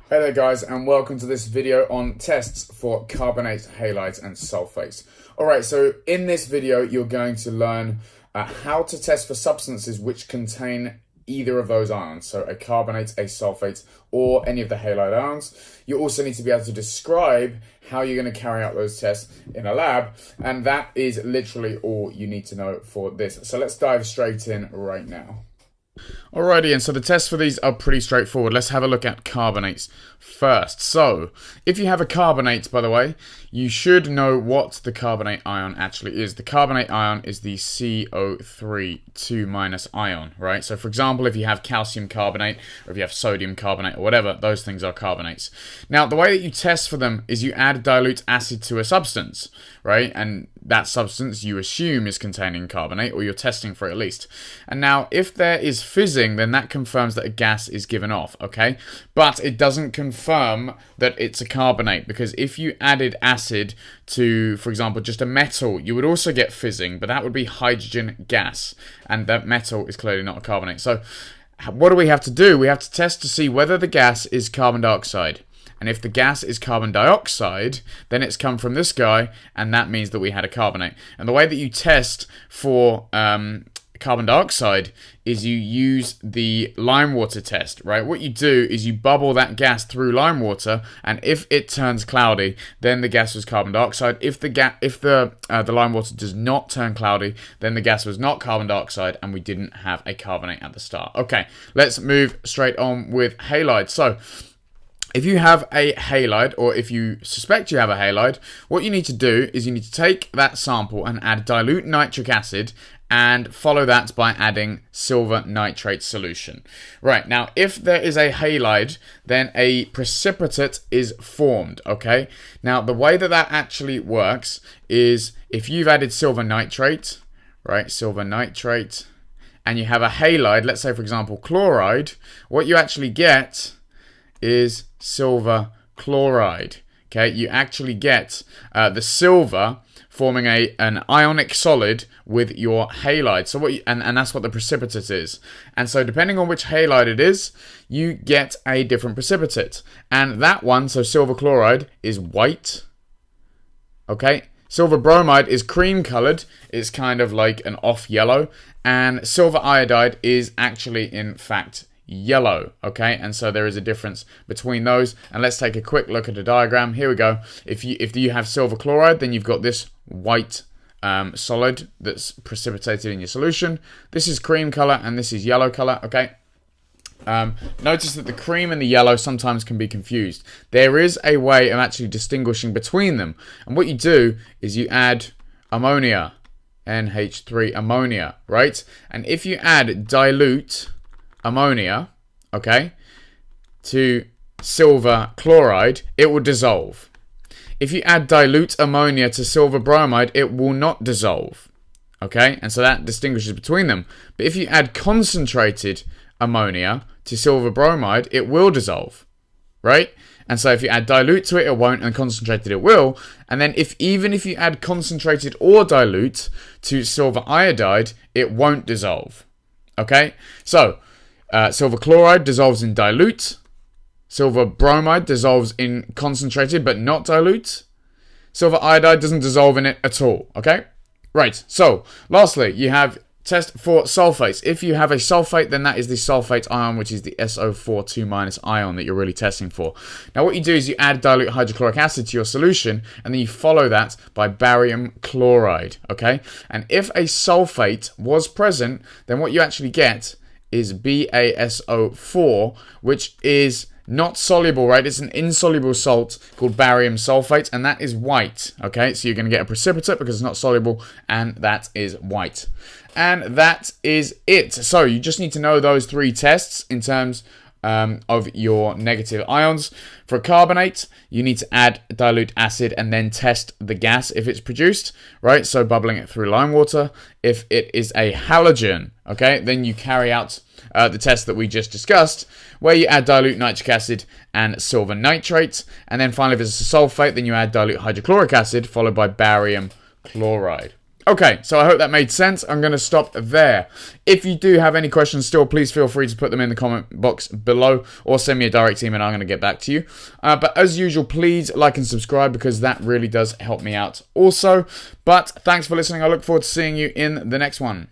Hey there guys, and welcome to this video on tests for carbonates, halides and sulfates. Alright, so in this video you're going to learn how to test for substances which contain either of those ions, so a carbonate, a sulfate, or any of the halide ions. You also need to be able to describe how you're going to carry out those tests in a lab, and that is literally all you need to know for this. So let's dive straight in right now. Alrighty, and so the tests for these are pretty straightforward. Let's have a look at carbonates first. So, if you have a carbonate, by the way, you should know what the carbonate ion actually is. The carbonate ion is the CO3 2- ion, right? So, for example, if you have calcium carbonate, or if you have sodium carbonate, or whatever, those things are carbonates. Now, the way that you test for them is you add dilute acid to a substance, right? And that substance you assume is containing carbonate, or you're testing for it at least. And now, if there is fizzing, then that confirms that a gas is given off, okay? But it doesn't confirm that it's a carbonate, because if you added acid to, for example, just a metal, you would also get fizzing, but that would be hydrogen gas, and that metal is clearly not a carbonate. So what do we have to do? We have to test to see whether the gas is carbon dioxide. And if the gas is carbon dioxide, then it's come from this guy, and that means that we had a carbonate. And the way that you test for carbon dioxide is you use the lime water test, right? What you do is you bubble that gas through lime water, and if it turns cloudy, then the gas was carbon dioxide. If the lime water does not turn cloudy, then the gas was not carbon dioxide, and we didn't have a carbonate at the start. Okay, let's move straight on with halides. So, if you have a halide, or if you suspect you have a halide, what you need to do is you need to take that sample and add dilute nitric acid, and follow that by adding silver nitrate solution. Right, now if there is a halide, then a precipitate is formed, okay? Now the way that that actually works is if you've added silver nitrate, right, silver nitrate, and you have a halide, let's say for example chloride, what you actually get is silver chloride. Okay, you actually get the silver forming an ionic solid with your halide. So and that's what the precipitate is. And so depending on which halide it is, you get a different precipitate. And that one, so silver chloride, is white. Okay, silver bromide is cream colored. It's kind of like an off yellow. And silver iodide is actually in fact yellow, okay? And so there is a difference between those. And let's take a quick look at a diagram. Here we go. If you have silver chloride, then you've got this white solid that's precipitated in your solution. This is cream color and this is yellow color, okay? Notice that the cream and the yellow sometimes can be confused. There is a way of actually distinguishing between them. And what you do is you add ammonia, NH3 ammonia, right? And if you add dilute ammonia, okay, to silver chloride, it will dissolve. If you add dilute ammonia to silver bromide, it will not dissolve, okay? And so that distinguishes between them. But if you add concentrated ammonia to silver bromide, it will dissolve, right? And so if you add dilute to it, it won't, and concentrated it will. And then even if you add concentrated or dilute to silver iodide, it won't dissolve, okay? So silver chloride dissolves in dilute. Silver bromide dissolves in concentrated but not dilute. Silver iodide doesn't dissolve in it at all, okay? Right, so lastly, you have test for sulfates. If you have a sulfate, then that is the sulfate ion, which is the SO4 2- ion that you're really testing for. Now what you do is you add dilute hydrochloric acid to your solution, and then you follow that by barium chloride, okay? And if a sulfate was present, then what you actually get is BaSO4, which is not soluble, right? It's an insoluble salt called barium sulfate, and that is white, okay? So you're going to get a precipitate because it's not soluble, and that is white. And that is it. So you just need to know those three tests in terms of your negative ions. For a carbonate, you need to add dilute acid and then test the gas if it's produced, right? So bubbling it through lime water. If it is a halogen, okay, then you carry out the test that we just discussed, where you add dilute nitric acid and silver nitrate. And then finally, if it's a sulfate, then you add dilute hydrochloric acid followed by barium chloride. Okay, so I hope that made sense. I'm going to stop there. If you do have any questions still, please feel free to put them in the comment box below or send me a direct email and I'm going to get back to you. But as usual, please like and subscribe because that really does help me out also. But thanks for listening. I look forward to seeing you in the next one.